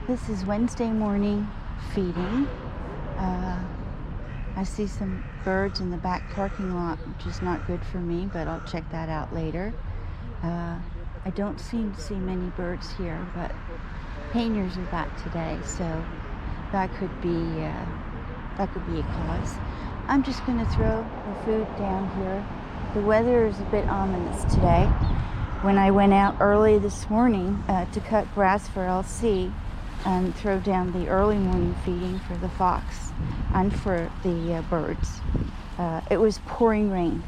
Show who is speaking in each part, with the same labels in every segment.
Speaker 1: This is Wednesday morning feeding. I see some birds in the back parking lot, which is not good for me, but I'll check that out later. I don't seem to see many birds here, but painters are back today, so that could be a cause. I'm just going to throw the food down here. The weather is a bit ominous today. When I went out early this morning to cut grass for LC and throw down the early morning feeding for the fox and for the birds, it was pouring rain.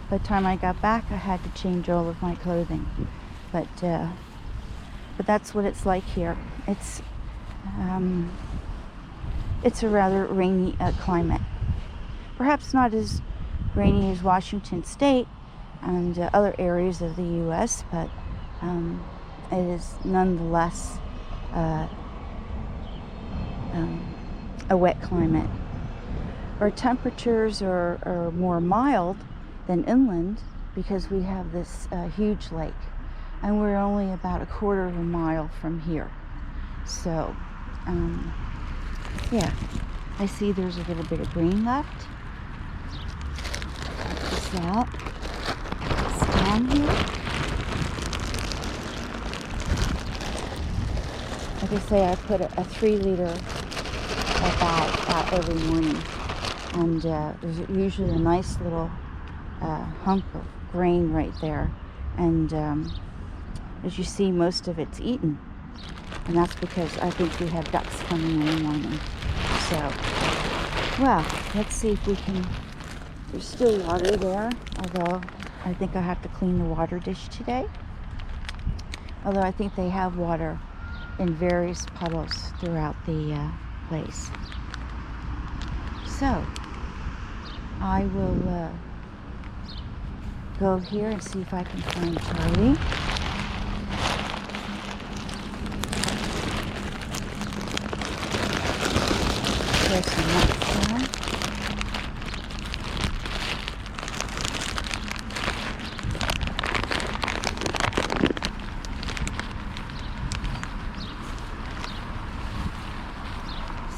Speaker 1: By the time I got back, I had to change all of my clothing. But that's what it's like here. It's a rather rainy climate. Perhaps not as rainy as Washington State and other areas of the U.S., but it is nonetheless a wet climate. Our temperatures are more mild than inland because we have this huge lake, and we're only about a quarter of a mile from here. So, yeah, I see there's a little bit of green left. Check this out. Stand here. Like I say, I put a 3-liter bag out every morning, and there's usually a nice little hump of grain right there, and as you see, most of it's eaten, and that's because I think we have ducks coming in the morning. So, well, let's see if we can. There's still water there, although I think I have to clean the water dish today. Although I think they have water in various puddles throughout the place. So, I will go here and see if I can find Charlie. There's some nuts down.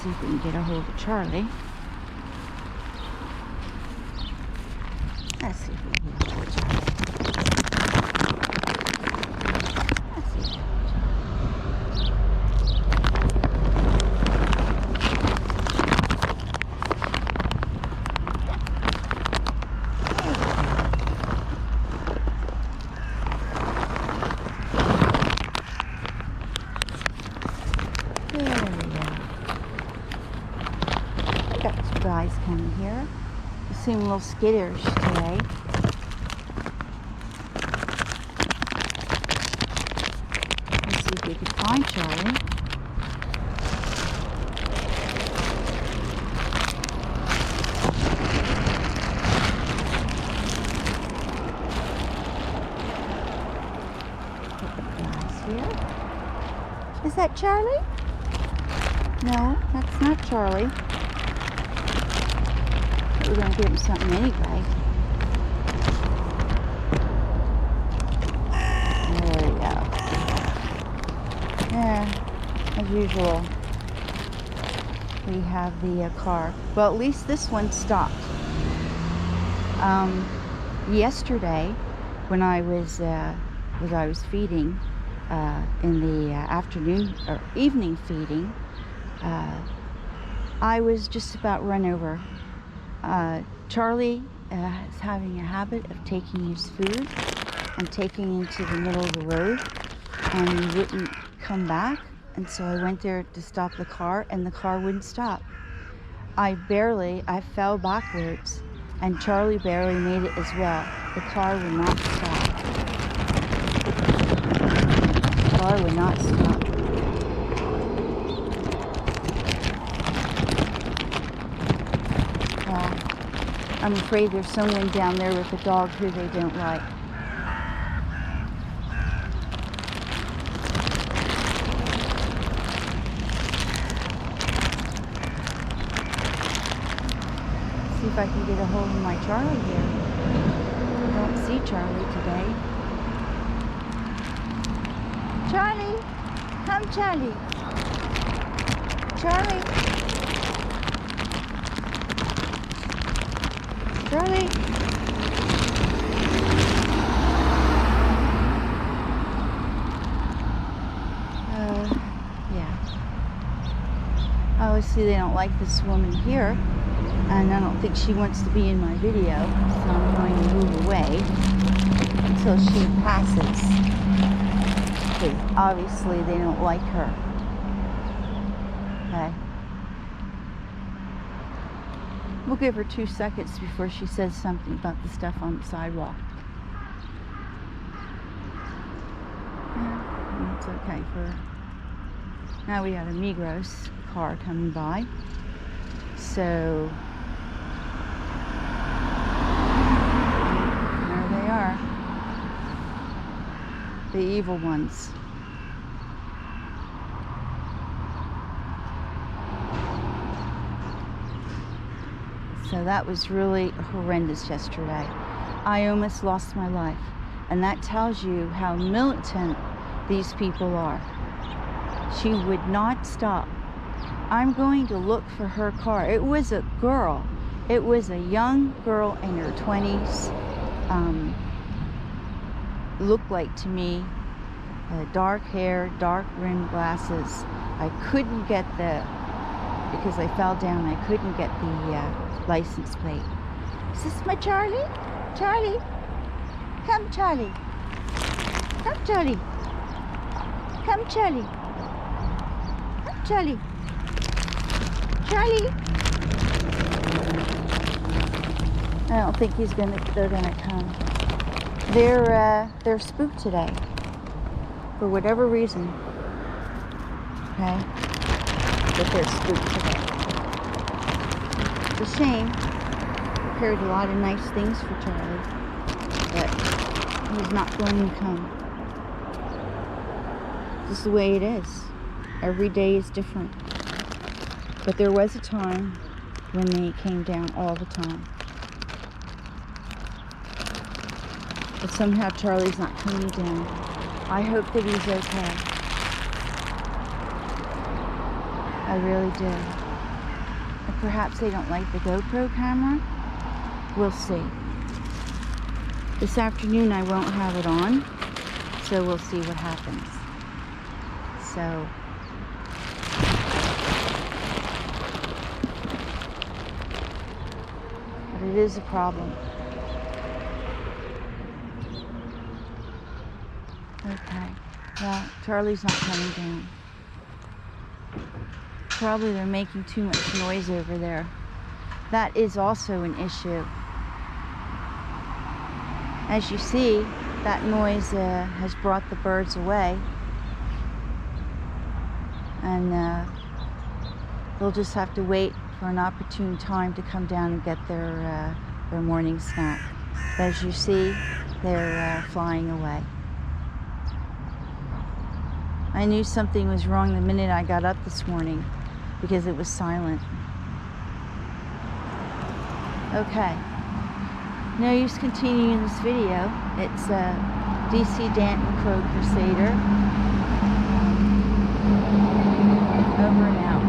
Speaker 1: See if we can get a hold of Charlie. Let's see if we can get a hold of Charlie. Let's see if we can get a hold of Charlie. There we go. Got two guys coming here. They seem a little skittish today. Let's see if we can find Charlie. Put the glass here. Is that Charlie? No, that's not Charlie. We're going to give him something anyway. There we go. Yeah, as usual, we have the car. Well, at least this one stopped. Yesterday, when I was feeding in the afternoon or evening feeding, I was just about run over. Charlie is having a habit of taking his food and taking it to the middle of the road, and he wouldn't come back, and so I went there to stop the car, and the car wouldn't stop. I fell backwards, and Charlie barely made it as well. The car would not stop. The car would not stop. I'm afraid there's someone down there with a dog who they don't like. See if I can get a hold of my Charlie here. I don't see Charlie today. Charlie! Come, Charlie! Charlie. Charlie. Yeah. Obviously they don't like this woman here, and I don't think she wants to be in my video, so I'm going to move away until she passes, because obviously they don't like her. Okay. We'll give her 2 seconds before she says something about the stuff on the sidewalk. Yeah, it's okay for her. Now we have a Migros car coming by. So there they are. The evil ones. So that was really horrendous yesterday. I almost lost my life. And that tells you how militant these people are. She would not stop. I'm going to look for her car. It was a girl. It was a young girl in her 20s. Looked like to me, dark hair, dark rimmed glasses. I couldn't get because I fell down, I couldn't get the license plate. Is this my Charlie? Charlie? Come, Charlie. Come, Charlie. Come, Charlie. Come, Charlie. Charlie. I don't think they're gonna come. They're spooked today. For whatever reason. Okay? But they're spooked today. It's a shame. Prepared a lot of nice things for Charlie. But he's not going to come. This is the way it is. Every day is different. But there was a time when they came down all the time. But somehow Charlie's not coming down. I hope that he's okay. I really do. And perhaps they don't like the GoPro camera. We'll see. This afternoon I won't have it on, so we'll see what happens. So, but it is a problem. Okay, well, Charlie's not coming down. Probably they're making too much noise over there. That is also an issue. As you see, that noise has brought the birds away. And they'll just have to wait for an opportune time to come down and get their morning snack. But as you see, they're flying away. I knew something was wrong the minute I got up this morning because it was silent. Okay. No use continuing this video. It's DC Danton Crow Crusader. Over and out.